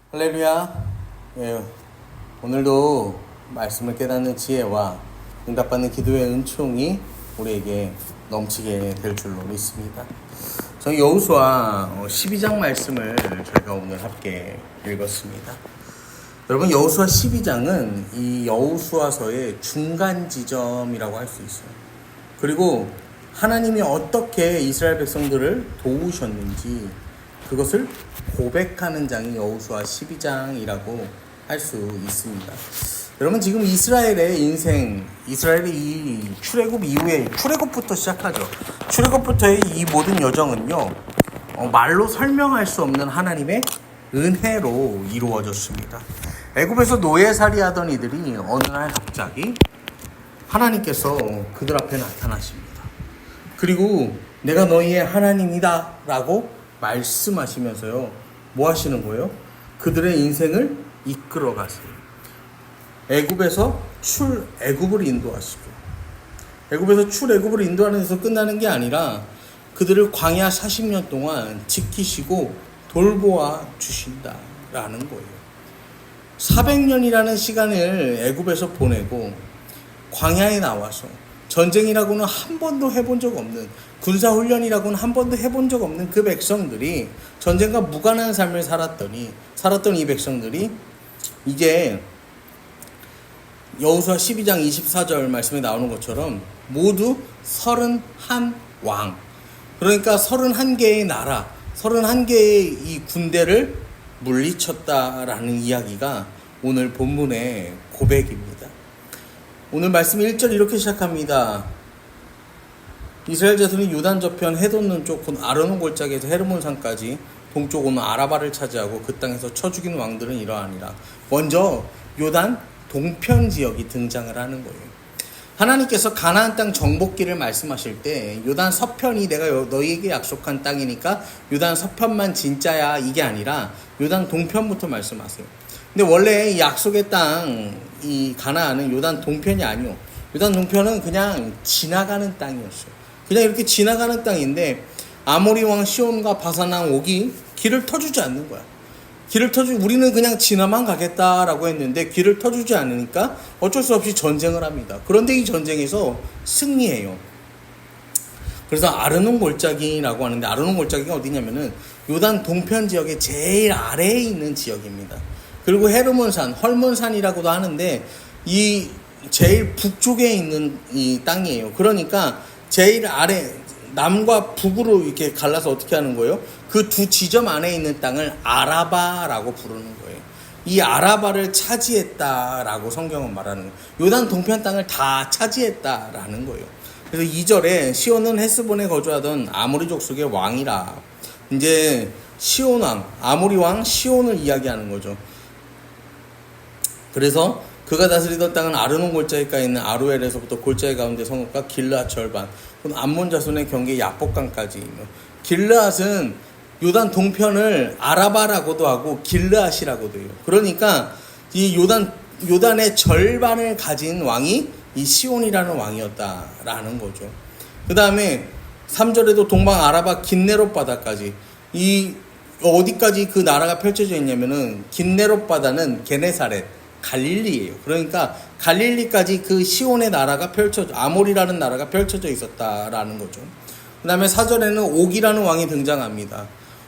할렐루야. 예, 오늘도 말씀을 깨닫는 지혜와 응답받는 기도의 은총이 우리에게 넘치게 될 줄로 믿습니다. 저희 여호수아 12장 말씀을 저희가 오늘 함께 읽었습니다. 여러분, 여호수아 12장은 이 여호수아서의 중간 지점이라고 할 수 있어요. 그리고 하나님이 어떻게 이스라엘 백성들을 도우셨는지 그것을 고백하는 장이 여호수아 12장이라고 할 수 있습니다. 여러분, 지금 이스라엘의 인생, 이스라엘의 이 출애굽 이후에, 출애굽부터 시작하죠. 출애굽부터의 이 모든 여정은요, 말로 설명할 수 없는 하나님의 은혜로 이루어졌습니다. 애굽에서 노예살이 하던 이들이 어느 날 갑자기 하나님께서 그들 앞에 나타나십니다. 그리고 내가 너희의 하나님이다 라고 말씀하시면서요, 뭐 하시는 거예요? 그들의 인생을 이끌어 가세요. 애굽에서 출애굽을 인도하시고, 애굽에서 출애굽을 인도하는 데서 끝나는 게 아니라 그들을 광야 40년 동안 지키시고 돌보아 주신다라는 거예요. 400년이라는 시간을 애굽에서 보내고 광야에 나와서 전쟁이라고는 한 번도 해본 적 없는, 군사훈련이라고는 한 번도 해본 적 없는 그 백성들이 전쟁과 무관한 삶을 살았던 이 백성들이 이제 여호수아 12장 24절 말씀에 나오는 것처럼 모두 31왕, 그러니까 31개의 나라, 31개의 이 군대를 물리쳤다라는 이야기가 오늘 본문의 고백입니다. 오늘 말씀 1절 이렇게 시작합니다. 이스라엘 자손이 요단 저편 해돋는 쪽 곧 아르논 골짜기에서 헤르몬 산까지 동쪽 온 아라바를 차지하고 그 땅에서 쳐 죽인 왕들은 이러하니라. 먼저 요단 동편 지역이 등장을 하는 거예요. 하나님께서 가나안 땅 정복기를 말씀하실 때 요단 서편이 내가 너희에게 약속한 땅이니까 요단 서편만 진짜야, 이게 아니라 요단 동편부터 말씀하세요. 근데 원래 이 약속의 땅, 이 가나안은 요단 동편이 아니요, 요단 동편은 그냥 지나가는 땅이었어요. 그냥 이렇게 지나가는 땅인데 아모리 왕 시온과 바산 왕 옥이 길을 터주지 않는 거야. 우리는 그냥 지나만 가겠다라고 했는데 길을 터주지 않으니까 어쩔 수 없이 전쟁을 합니다. 그런데 이 전쟁에서 승리해요. 그래서 아르논 골짜기라고 하는데, 아르논 골짜기가 어디냐면은 요단 동편 지역의 제일 아래에 있는 지역입니다. 그리고 헤르몬산, 헐몬산이라고도 하는데 이 제일 북쪽에 있는 이 땅이에요. 그러니까 제일 아래, 남과 북으로 이렇게 갈라서 어떻게 하는 거예요? 그 두 지점 안에 있는 땅을 아라바라고 부르는 거예요. 이 아라바를 차지했다라고 성경은 말하는 거예요. 요단 동편 땅을 다 차지했다라는 거예요. 그래서 2절에 시온은 헤스본에 거주하던 아모리 족속의 왕이라. 이제 시온 왕, 아모리 왕 시온을 이야기하는 거죠. 그래서 그가 다스리던 땅은 아르논 골짜기가에 있는 아루엘에서부터 골짜기 가운데 성읍과 길르앗 절반, 암몬 자손의 경계 야복강까지. 길르앗은 요단 동편을 아라바라고도 하고 길르앗이라고도 해요. 그러니까 이 요단의 절반을 가진 왕이 이 시온이라는 왕이었다라는 거죠. 그 다음에 3절에도 동방 아라바 긴네롯 바다까지, 이 어디까지 그 나라가 펼쳐져 있냐면은 긴네롯 바다는 게네사렛, 갈릴리예요. 그러니까 갈릴리까지 그 시온의 나라가 아모리라는 나라가 펼쳐져 있었다라는 거죠. 그 다음에 4절에는 옥이라는 왕이 등장합니다.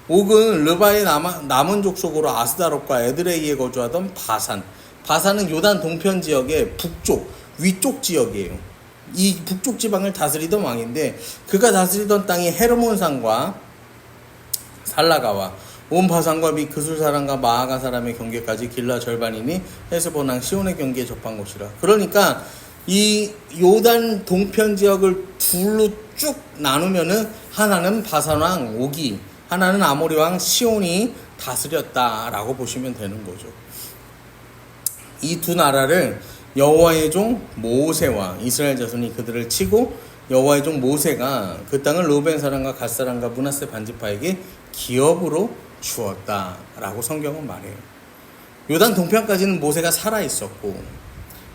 옥은 르바의 남은 족속으로 아스다롯과 에드레이에 거주하던 바산은 요단 동편 지역의 위쪽 지역이에요. 이 북쪽 지방을 다스리던 왕인데 그가 다스리던 땅이 헤르몬산과 살라가와 온 바산과 및 그술 사람과 마아가 사람의 경계까지 길라 절반이니 헤스본 왕 시온의 경계에 접한 곳이라. 그러니까 이 요단 동편 지역을 둘로 쭉 나누면은 하나는 바산 왕 옥이, 하나는 아모리 왕 시온이 다스렸다라고 보시면 되는 거죠. 이 두 나라를 여호와의 종 모세와 이스라엘 자손이 그들을 치고 여호와의 종 모세가 그 땅을 르우벤 사람과 갓 사람과 므낫세 반지파에게 기업으로 주었다라고 성경은 말해요. 요단 동편까지는 모세가 살아 있었고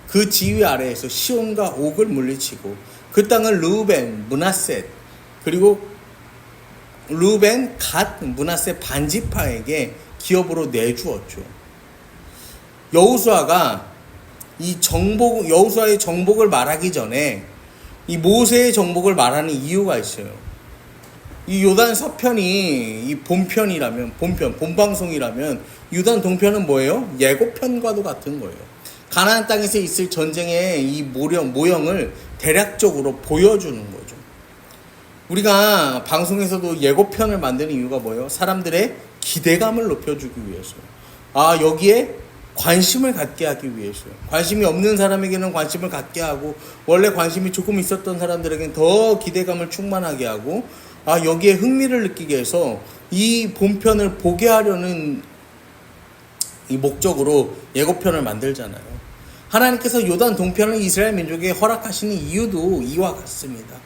그 지휘 아래에서 시온과 옥을 물리치고 그 땅을 르우벤, 므낫세, 그리고 르우벤, 갓, 므낫세 반지파에게 기업으로 내주었죠. 여호수아가 여호수아의 정복을 말하기 전에 이 모세의 정복을 말하는 이유가 있어요. 이 요단 서편이 이 본방송이라면 요단 동편은 뭐예요? 예고편과도 같은 거예요. 가나안 땅에서 있을 전쟁의 이 모형을 대략적으로 보여주는 거죠. 우리가 방송에서도 예고편을 만드는 이유가 뭐예요? 사람들의 기대감을 높여주기 위해서. 여기에 관심을 갖게 하기 위해서요. 관심이 없는 사람에게는 관심을 갖게 하고, 원래 관심이 조금 있었던 사람들에게는 더 기대감을 충만하게 하고, 여기에 흥미를 느끼게 해서 이 본편을 보게 하려는 이 목적으로 예고편을 만들잖아요. 하나님께서 요단 동편을 이스라엘 민족에게 허락하시는 이유도 이와 같습니다.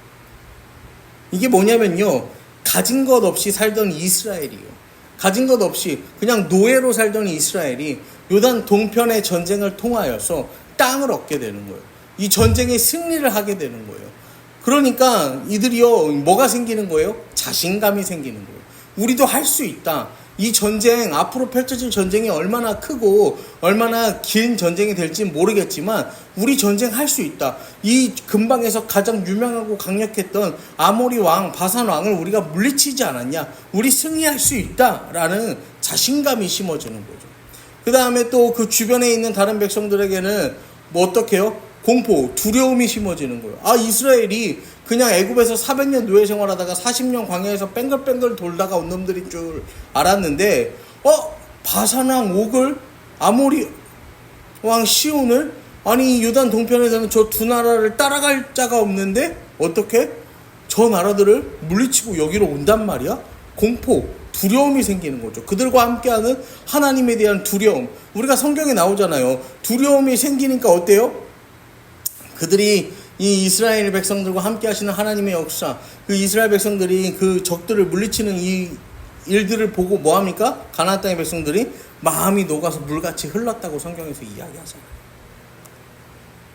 이게 뭐냐면요, 가진 것 없이 살던 이스라엘이요. 가진 것 없이 그냥 노예로 살던 이스라엘이 요단 동편의 전쟁을 통하여서 땅을 얻게 되는 거예요. 이 전쟁에 승리를 하게 되는 거예요. 그러니까 이들이요, 뭐가 생기는 거예요? 자신감이 생기는 거예요. 우리도 할 수 있다. 이 전쟁, 앞으로 펼쳐질 전쟁이 얼마나 크고 얼마나 긴 전쟁이 될지 모르겠지만 우리 전쟁 할 수 있다. 이 근방에서 가장 유명하고 강력했던 아모리 왕, 바산 왕을 우리가 물리치지 않았냐? 우리 승리할 수 있다라는 자신감이 심어지는 거죠. 그 다음에 또 그 주변에 있는 다른 백성들에게는 뭐 어떻게요? 공포, 두려움이 심어지는 거예요. 이스라엘이 그냥 애굽에서 400년 노예 생활하다가 40년 광야에서 뺑글뺑글 돌다가 온 놈들인 줄 알았는데, 바산왕 옥을, 아모리 왕 시온을, 요단 동편에서는 저 두 나라를 따라갈 자가 없는데 어떻게 저 나라들을 물리치고 여기로 온단 말이야? 공포, 두려움이 생기는 거죠. 그들과 함께하는 하나님에 대한 두려움. 우리가 성경에 나오잖아요. 두려움이 생기니까 어때요? 그들이 이 이스라엘 백성들과 함께 하시는 하나님의 역사, 그 이스라엘 백성들이 그 적들을 물리치는 이 일들을 보고 뭐합니까? 가나안 땅의 백성들이 마음이 녹아서 물같이 흘렀다고 성경에서 이야기하잖아요.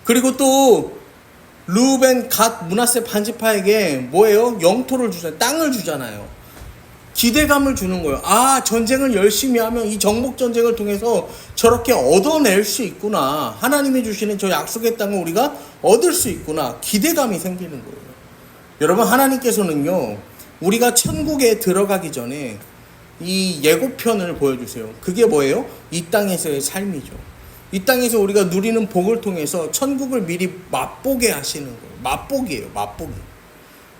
그리고 또 르우벤, 갓, 므낫세 반지파에게 뭐예요? 영토를 주잖아요. 땅을 주잖아요. 기대감을 주는 거예요. 전쟁을 열심히 하면 이 정복 전쟁을 통해서 저렇게 얻어낼 수 있구나. 하나님이 주시는 저 약속의 땅을 우리가 얻을 수 있구나. 기대감이 생기는 거예요. 여러분, 하나님께서는요, 우리가 천국에 들어가기 전에 이 예고편을 보여주세요. 그게 뭐예요? 이 땅에서의 삶이죠. 이 땅에서 우리가 누리는 복을 통해서 천국을 미리 맛보게 하시는 거예요. 맛보기예요. 맛보기.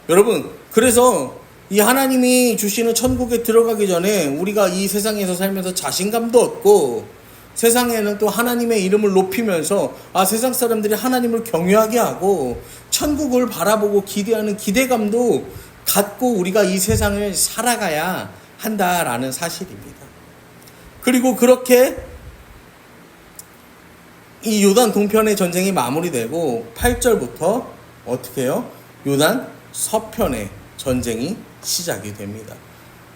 여러분, 그래서 이 하나님이 주시는 천국에 들어가기 전에 우리가 이 세상에서 살면서 자신감도 얻고, 세상에는 또 하나님의 이름을 높이면서 세상 사람들이 하나님을 경외하게 하고 천국을 바라보고 기대하는 기대감도 갖고 우리가 이 세상을 살아가야 한다라는 사실입니다. 그리고 그렇게 이 요단 동편의 전쟁이 마무리되고 8절부터 어떻게 해요? 요단 서편의 전쟁이 시작이 됩니다.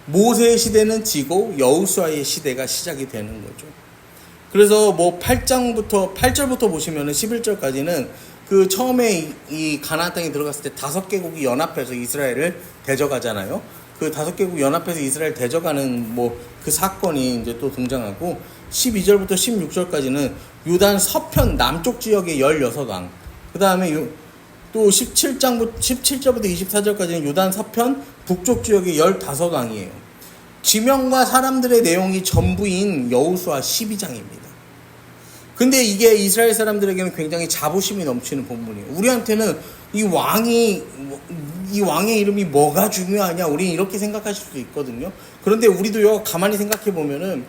모세의 시대는 지고 여호수아의 시대가 시작이 되는 거죠. 그래서 8절부터 보시면은 11절까지는 그 처음에 이 가나안 땅에 들어갔을 때 5개국이 연합해서 이스라엘을 대적하잖아요. 그 5개국 연합해서 이스라엘 대적하는 그 사건이 이제 또 등장하고, 12절부터 16절까지는 요단 서편 남쪽 지역의 16왕, 그 다음에 또 17절부터 24절까지는 요단 서편 북쪽 지역의 15왕이에요. 지명과 사람들의 내용이 전부인 여호수아 12장입니다. 근데 이게 이스라엘 사람들에게는 굉장히 자부심이 넘치는 본문이에요. 우리한테는 이 왕의 이름이 뭐가 중요하냐, 우리는 이렇게 생각하실 수도 있거든요. 그런데 우리도요, 가만히 생각해 보면은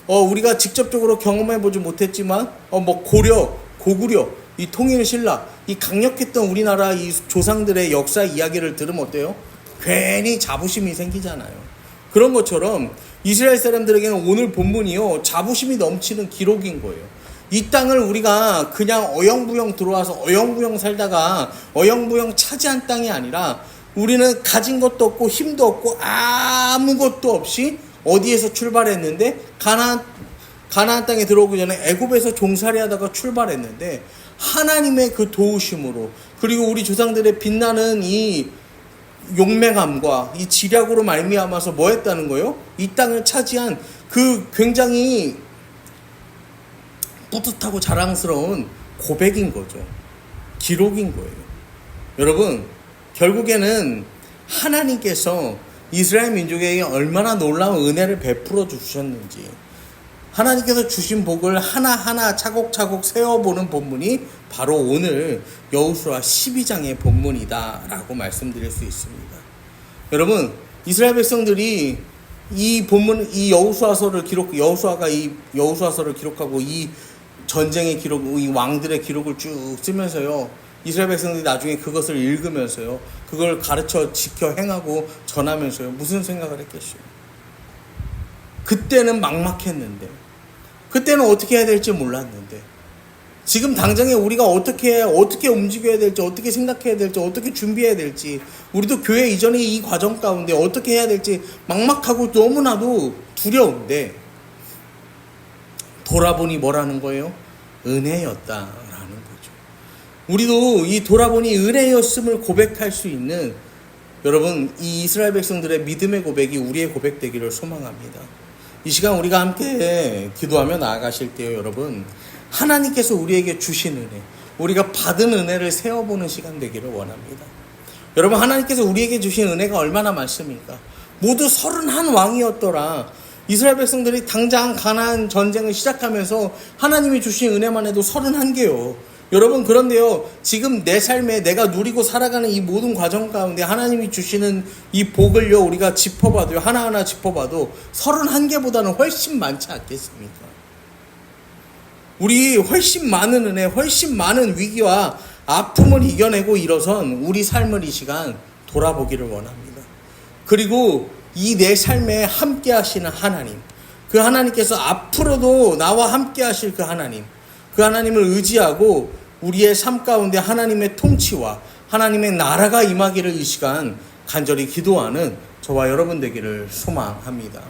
우리가 직접적으로 경험해보지 못했지만 고려, 고구려, 이 통일신라, 이 강력했던 우리나라 이 조상들의 역사 이야기를 들으면 어때요? 괜히 자부심이 생기잖아요. 그런 것처럼 이스라엘 사람들에게는 오늘 본문이요, 자부심이 넘치는 기록인 거예요. 이 땅을 우리가 그냥 어영부영 들어와서 어영부영 살다가 어영부영 차지한 땅이 아니라, 우리는 가진 것도 없고 힘도 없고 아무것도 없이 어디에서 출발했는데, 가나안 땅에 들어오기 전에 애굽에서 종살이 하다가 출발했는데, 하나님의 그 도우심으로, 그리고 우리 조상들의 빛나는 이 용맹함과 이 지략으로 말미암아서 뭐 했다는 거예요? 이 땅을 차지한 그 굉장히 뿌듯하고 자랑스러운 고백인 거죠. 기록인 거예요. 여러분, 결국에는 하나님께서 이스라엘 민족에게 얼마나 놀라운 은혜를 베풀어 주셨는지, 하나님께서 주신 복을 하나하나 차곡차곡 세워보는 본문이 바로 오늘 여호수아 12장의 본문이다라고 말씀드릴 수 있습니다. 여러분, 이스라엘 백성들이 이 본문, 이 여호수아가 이 여호수아서를 기록하고 이 전쟁의 기록, 이 왕들의 기록을 쭉 쓰면서요, 이스라엘 백성들이 나중에 그것을 읽으면서요, 그걸 가르쳐 지켜 행하고 전하면서요, 무슨 생각을 했겠어요? 그때는 막막했는데, 그때는 어떻게 해야 될지 몰랐는데, 지금 당장에 우리가 어떻게 움직여야 될지, 어떻게 생각해야 될지, 어떻게 준비해야 될지, 우리도 교회 이전의 이 과정 가운데 어떻게 해야 될지 막막하고 너무나도 두려운데, 돌아보니 뭐라는 거예요? 은혜였다라는 거죠. 우리도 이 돌아보니 은혜였음을 고백할 수 있는, 여러분, 이 이스라엘 백성들의 믿음의 고백이 우리의 고백되기를 소망합니다. 이 시간 우리가 함께 기도하며 나아가실 때요, 여러분, 하나님께서 우리에게 주신 은혜, 우리가 받은 은혜를 세워보는 시간 되기를 원합니다. 여러분, 하나님께서 우리에게 주신 은혜가 얼마나 많습니까? 모두 31왕이었더라. 이스라엘 백성들이 당장 가나안 전쟁을 시작하면서 하나님이 주신 은혜만 해도 31개요. 여러분, 그런데요, 지금 내 삶에 내가 누리고 살아가는 이 모든 과정 가운데 하나님이 주시는 이 복을요, 우리가 짚어봐도요, 하나하나 짚어봐도 31개보다는 훨씬 많지 않겠습니까? 우리 훨씬 많은 은혜, 훨씬 많은 위기와 아픔을 이겨내고 일어선 우리 삶을 이 시간 돌아보기를 원합니다. 그리고 이 내 삶에 함께 하시는 하나님, 그 하나님께서 앞으로도 나와 함께 하실 그 하나님을 의지하고 우리의 삶 가운데 하나님의 통치와 하나님의 나라가 임하기를 이 시간 간절히 기도하는 저와 여러분 되기를 소망합니다.